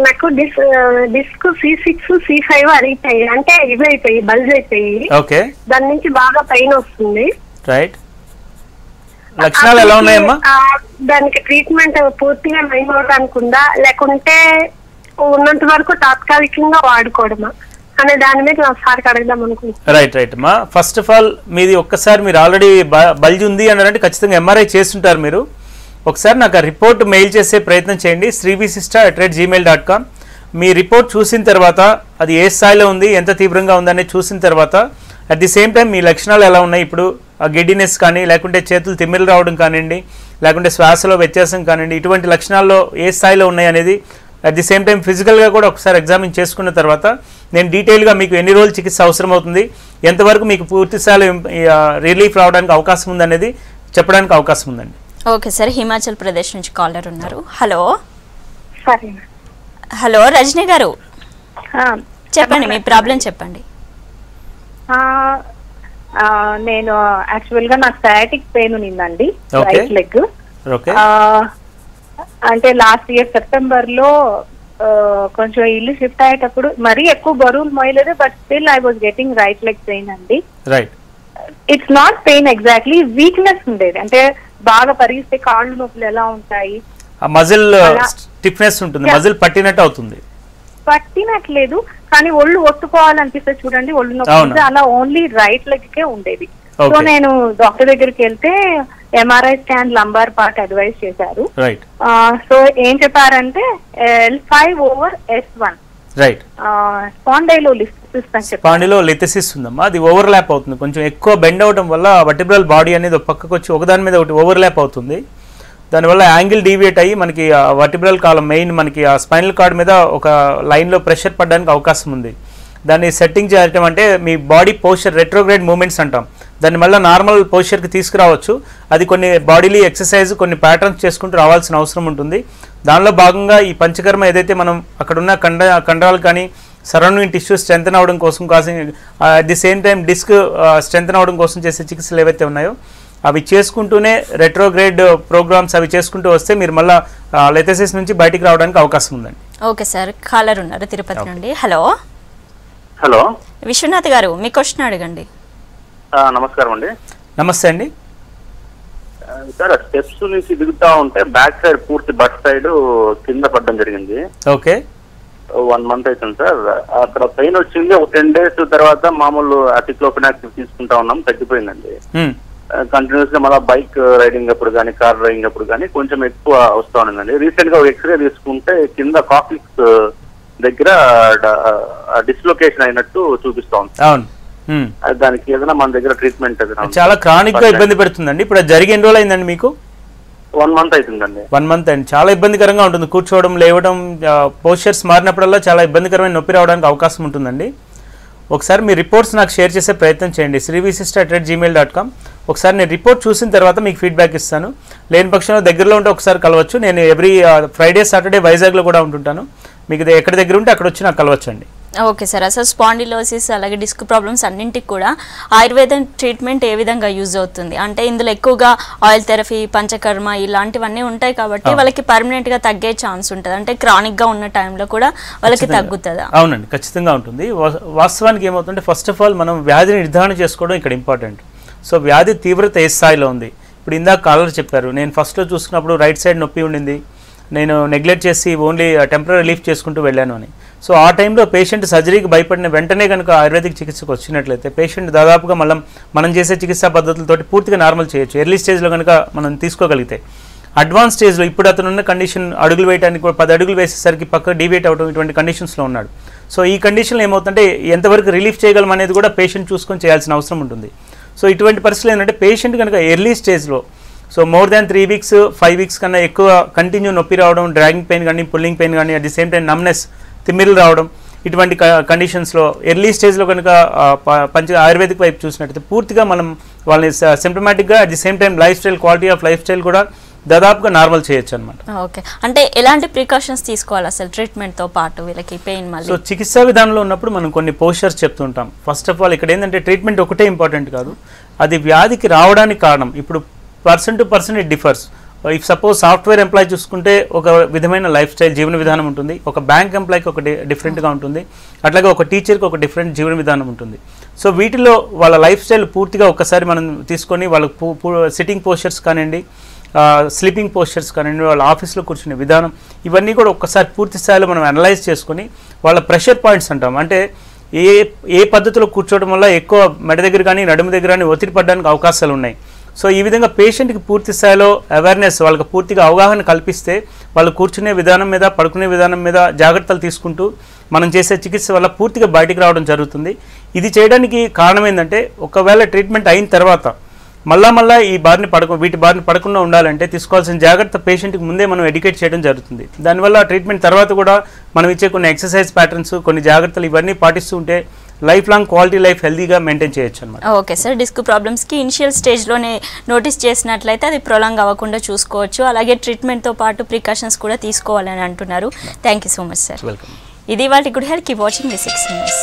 Speaker 8: నాకు డిస్క్ C6 C5 అరిగిపోయి అంటే ఇవి అయిపోయి బల్జ్ అయిపోయి
Speaker 2: ఓకే,
Speaker 8: దాని నుంచి బాగా పెయిన్ వస్తుంది.
Speaker 2: రైట్, లక్షణాలు ఎలా ఉన్నాయమ్మా?
Speaker 8: దానికి ట్రీట్మెంట్ పూర్తిగా నయం అవడానికి ఉందా, లేకుంటే ఉన్నంత వరకు తాత్కాలికంగా వాడుకోవడమా అనే దాని మీద నా సార్కి అడగదాం అనుకుంటున్నాను.
Speaker 2: రైట్ రైట్ అమ్మా, ఫస్ట్ ఆఫ్ ఆల్ మీది ఒక్కసారి మీరు ఆల్రెడీ బల్జ్ ఉంది అన్నారంటే ఖచ్చితంగా ఎంఆర్ఐ చేస్తుంటారు మీరు. ఒకసారి నాకు ఆ రిపోర్ట్ మెయిల్ చేసే ప్రయత్నం చేయండి, srivsista@gmail.com. మీ రిపోర్ట్ చూసిన తర్వాత అది ఏ స్థాయిలో ఉంది, ఎంత తీవ్రంగా ఉందనేది చూసిన తర్వాత అట్ ది సేమ్ టైం మీ లక్షణాలు ఎలా ఉన్నాయి, ఇప్పుడు ఆ గిడ్డినెస్ కానీ లేకుంటే చేతులు తిమ్మిరలు రావడం కానివ్వండి, లేకుంటే శ్వాసలో వ్యత్యాసం కానివ్వండి, ఇటువంటి లక్షణాల్లో ఏ స్థాయిలో ఉన్నాయి అనేది అట్ ది సేమ్ టైం ఫిజికల్గా కూడా ఒకసారి ఎగ్జామిన్ చేసుకున్న తర్వాత నేను డీటెయిల్గా మీకు ఎన్ని రోజులు చికిత్స అవసరం అవుతుంది, ఎంతవరకు మీకు పూర్తి స్థాయిలో రిలీఫ్ రావడానికి అవకాశం ఉందనేది చెప్పడానికి అవకాశం ఉందండి.
Speaker 1: ఓకే సార్, హిమాచల్ ప్రదేశ్ నుంచి కాలర్ ఉన్నారు. హలో
Speaker 8: సరే.
Speaker 1: హలో రజనీ గారు, చెప్పండి మీ ప్రాబ్లం చెప్పండి.
Speaker 9: నేను యాక్చువల్ గా నాకు సయాటిక్ పెయిన్ ఉన్నిందండి, రైట్ లెగ్. అంటే లాస్ట్ ఇయర్ సెప్టెంబర్ లో కొంచెం ఇల్లు షిఫ్ట్ అయ్యేటప్పుడు మరీ ఎక్కువ బరువులు మోయలేదు, but still I was getting right leg pain అండి. It's not pain exactly, weakness ఉండేది. అంటే బాగా పరిగిస్తే కాళ్ళు నొప్పులు ఎలా ఉంటాయి,
Speaker 2: మజిల్ స్టిఫ్నెస్ ఉంటుంది, మజిల్ పట్టినట్టు అవుతుంది.
Speaker 9: పట్టినట్లేదు కానీ ఒళ్ళు ఒత్తుకోవాలనిపిస్తే చూడండి, ఒళ్ళు నొప్పి అలా ఓన్లీ రైట్ లెగ్ కే ఉండేది. సో నేను డాక్టర్ దగ్గరికి వెళ్తే MRI scan lumbar part advise చేశారు. సో ఏం చెప్పారంటే L5/S1
Speaker 2: స్పాండిలోలిథిసిస్ ఉందమ్మా, అది ఓవర్లాప్ అవుతుంది. కొంచెం ఎక్కువ బెండ్ అవడం వల్ల వర్టిబ్రల్ బాడీ అనేది ఒక పక్కకు వచ్చి ఒకదాని మీద ఒకటి ఓవర్లాప్ అవుతుంది. దానివల్ల యాంగిల్ డీవియేట్ అయ్యి మనకి వర్టిబ్రల్ కాలం మెయిన్ మనకి ఆ స్పైనల్ కార్డ్ మీద ఒక లైన్లో ప్రెషర్ పడడానికి అవకాశం ఉంది. దాన్ని సెట్టింగ్ చేయటం అంటే మీ బాడీ పోస్చర్ రెట్రోగ్రేడ్ మూమెంట్స్ అంటాం, దాన్ని మళ్ళీ నార్మల్ పోస్చర్కి తీసుకురావచ్చు. అది కొన్ని బాడీలీ ఎక్సర్సైజ్ కొన్ని ప్యాటర్న్స్ చేసుకుంటూ రావాల్సిన అవసరం ఉంటుంది. దానిలో భాగంగా ఈ పంచకర్మ ఏదైతే మనం అక్కడున్న కండరాలు కానీ సరౌండింగ్ టిష్యూ స్ట్రెంథన్ అవడం కోసం at the same time disc strengthen అవడం కోసం చేసే చికిత్సలు ఏవైతే ఉన్నాయో అవి చేసుకుంటూనే రెట్రోగ్రేడ్ ప్రోగ్రామ్స్ అవి చేసుకుంటూ వస్తే మీరు మళ్ళీ లెథసిస్ నుంచి బయటికి రావడానికి అవకాశం ఉందండి.
Speaker 1: ఓకే సార్, కాలర్ ఉన్నారు తిరుపతి నుండి. హలో
Speaker 10: హలో
Speaker 1: విశ్వనాథ్ గారు, మీ క్వశ్చన్ అడగండి.
Speaker 10: నమస్కారం అండి.
Speaker 2: నమస్తే అండి
Speaker 10: సార్, స్టెప్స్ నుంచి దిగుతా ఉంటే బ్యాక్ సైడ్ పూర్తి బట్ సైడ్ కింద పడడం జరిగింది.
Speaker 2: ఓకే,
Speaker 10: 1 month అవుతుంది సార్. అక్కడ పెయిన్ వచ్చింది. ఒక 10 days తర్వాత మామూలు అటిక్లోఫెనాక్ తీసుకుంటా ఉన్నాం, తగ్గిపోయిందండి. కంటిన్యూస్ గా మళ్ళీ బైక్ రైడింగ్ అప్పుడు కానీ కార్ రైడింగ్ అప్పుడు కానీ కొంచెం ఎక్కువ వస్తా ఉందండి. రీసెంట్ గా ఎక్స్రే తీసుకుంటే కింద కాక్లిక్స్ దగ్గర డిస్లొకేషన్ అయినట్టు చూపిస్తా ఉంది.
Speaker 2: అవును,
Speaker 10: దానికి ఏదైనా మన దగ్గర ట్రీట్మెంట్
Speaker 2: చాలా క్రానిక్ గా ఇబ్బంది పెడుతుందండి. ఇప్పుడు జరిగి ఎన్ని రోజులు అయిందండి మీకు?
Speaker 10: 1 month అవుతుందండి.
Speaker 2: 1 month అండి. చాలా ఇబ్బందికరంగా ఉంటుంది, కూర్చోవడం లేవడం పోస్చర్స్ మారినప్పుడల్లా చాలా ఇబ్బందికరమైన నొప్పి రావడానికి అవకాశం ఉంటుందండి. ఒకసారి మీ రిపోర్ట్స్ నాకు షేర్ చేసే ప్రయత్నం చేయండి, srivsista@gmail.com. ఒకసారి నేను రిపోర్ట్ చూసిన తర్వాత మీకు ఫీడ్బ్యాక్ ఇస్తాను. లేని పక్షంలో దగ్గరలో ఉంటే ఒకసారి కలవచ్చు. నేను ఎవ్రీ ఫ్రైడే సాటర్డే వైజాగ్లో కూడా ఉంటుంటాను. మీకు ఎక్కడ దగ్గర ఉంటే అక్కడ వచ్చి నాకు కలవచ్చండి.
Speaker 1: ఓకే సార్, అసలు స్పాండిలోసిస్ అలాగే డిస్క్ ప్రాబ్లమ్స్ అన్నింటికి కూడా ఆయుర్వేదం ట్రీట్మెంట్ ఏ విధంగా యూజ్ అవుతుంది అంటే ఇందులో ఎక్కువగా ఆయిల్ థెరపీ, పంచకర్మ ఇలాంటివన్నీ ఉంటాయి కాబట్టి వాళ్ళకి పర్మనెంట్గా తగ్గే ఛాన్స్ ఉంటుంది. అంటే క్రానిక్గా ఉన్న టైంలో కూడా వాళ్ళకి తగ్గుతుందా?
Speaker 2: అవునండి, ఖచ్చితంగా ఉంటుంది. వాస్తవానికి ఏమవుతుంటే ఫస్ట్ ఆఫ్ ఆల్ మనం వ్యాధిని నిర్ధారణ చేసుకోవడం ఇక్కడ ఇంపార్టెంట్. సో వ్యాధి తీవ్రత ఏ స్థాయిలో ఉంది. ఇప్పుడు ఇందాక కాలర్ చెప్పారు, నేను ఫస్ట్లో చూసుకున్నప్పుడు రైట్ సైడ్ నొప్పి ఉండింది, నేను నెగ్లెక్ట్ చేసి ఓన్లీ టెంపరీ రిలీఫ్ చేసుకుంటూ వెళ్ళాను అని. సో ఆ టైంలో పేషెంట్ సర్జరీకి భయపడిన వెంటనే కనుక ఆయుర్వేదిక్ చికిత్సకు వచ్చినట్లయితే పేషెంట్ దాదాపుగా మనం చేసే చికిత్సా పద్ధతులతోటి పూర్తిగా నార్మల్ చేయొచ్చు. ఎర్లీ స్టేజ్లో కనుక మనం తీసుకోగలిగితే. అడ్వాన్స్ స్టేజ్లో ఇప్పుడు అతను ఉన్న కండిషన్ అడుగులు వేయడానికి కూడా 10 అడుగులు వేసేసరికి పక్క డీవియేట్ అవడం ఇటువంటి కండిషన్స్లో ఉన్నాడు. సో ఈ కండిషన్లో ఏమవుతుందంటే ఎంతవరకు రిలీఫ్ చేయగలం అనేది కూడా పేషెంట్ చూసుకొని చేయాల్సిన అవసరం ఉంటుంది. సో ఇటువంటి పరిస్థితులు ఏంటంటే పేషెంట్ కనుక ఎర్లీ స్టేజ్లో so more than 3 weeks 5 weeks కన్నా ఎక్కువ కంటిన్యూ నొప్పి రావడం, డ్రాగింగ్ పెయిన్ కానీ, పుల్లింగ్ పెయిన్ కానీ, at the same time numbness, తిమ్మిర్లు రావడం, ఇటువంటి కండిషన్స్లో ఎర్లీ స్టేజ్లో కనుక ఆయుర్వేదిక్ వైపు చూసినట్టయితే పూర్తిగా మనం వాళ్ళని సింప్టమాటిక్గా at the same time lifestyle, quality of lifestyle కూడా దాదాపుగా నార్మల్ చేయొచ్చు అనమాట.
Speaker 1: ఓకే, అంటే ఎలాంటి ప్రికాషన్స్ తీసుకోవాలి అసలు ట్రీట్మెంట్తో పాటు వీళ్ళకి పెయిన్ మళ్ళీ?
Speaker 2: సో చికిత్సా విధానంలో ఉన్నప్పుడు మనం కొన్ని పోస్చర్స్ చెప్తుంటాం. ఫస్ట్ ఆఫ్ ఆల్ ఇక్కడ ఏంటంటే ట్రీట్మెంట్ ఒకటే ఇంపార్టెంట్ కాదు, అది వ్యాధికి రావడానికి కారణం. ఇప్పుడు person to person it differs. If suppose software employee చూసుకుంటే ఒక విధమైన లైఫ్ స్టైల్, జీవన విధానం ఉంటుంది. ఒక బ్యాంక్ ఎంప్లాయ్కి ఒక డిఫరెంట్గా ఉంటుంది. అట్లాగే ఒక టీచర్కి ఒక డిఫరెంట్ జీవన విధానం ఉంటుంది. సో వీటిలో వాళ్ళ లైఫ్ స్టైల్ పూర్తిగా ఒక్కసారి మనం తీసుకొని వాళ్ళకు సిట్టింగ్ పోస్చర్స్ కానివ్వండి, స్లీపింగ్ పోస్చర్స్ కానివ్వండి, వాళ్ళ ఆఫీస్లో కూర్చునే విధానం, ఇవన్నీ కూడా ఒక్కసారి పూర్తి స్థాయిలో మనం అనలైజ్ చేసుకొని వాళ్ళ ప్రెషర్ పాయింట్స్ అంటాం. అంటే ఏ పద్ధతిలో కూర్చోవడం వల్ల ఎక్కువ మెడ దగ్గర కానీ నడుము దగ్గర కానీ ఒత్తిడి పడడానికి అవకాశాలు ఉన్నాయి. సో ఈ విధంగా పేషెంట్కి పూర్తి స్థాయిలో అవేర్నెస్, వాళ్ళకి పూర్తిగా అవగాహన కల్పిస్తే వాళ్ళు కూర్చునే విధానం మీద, పడుకునే విధానం మీద జాగ్రత్తలు తీసుకుంటూ మనం చేసే చికిత్స వల్ల పూర్తిగా బయటికి రావడం జరుగుతుంది. ఇది చేయడానికి కారణం ఏంటంటే ఒకవేళ ట్రీట్మెంట్ అయిన తర్వాత మళ్ళా వీటి బారిన పడకుండా ఉండాలంటే తీసుకోవాల్సిన జాగ్రత్త పేషెంట్కి ముందే మనం ఎడ్యుకేట్ చేయడం జరుగుతుంది. దానివల్ల ట్రీట్మెంట్ తర్వాత కూడా మనం ఇచ్చే కొన్ని ఎక్సర్సైజ్ ప్యాటర్న్స్, కొన్ని జాగ్రత్తలు ఇవన్నీ పాటిస్తూ ఉంటే లైఫ్ లాంగ్ క్వాలిటీ లైఫ్ హెల్దీగా మెయింటైన్ చేయొచ్చు అనమాట.
Speaker 1: ఓకే సార్, డిస్క్ ప్రాబ్లమ్స్కి ఇనిషియల్ స్టేజ్లోనే నోటీస్ చేసినట్లయితే అది ప్రొలాంగ్ అవ్వకుండా చూసుకోవచ్చు. అలాగే ట్రీట్మెంట్తో పాటు ప్రికాషన్స్ కూడా తీసుకోవాలని అంటున్నారు. Thank you so much sir.
Speaker 2: Welcome.
Speaker 1: ఇది వాళ్ళ good health. Keep watching the 6 News.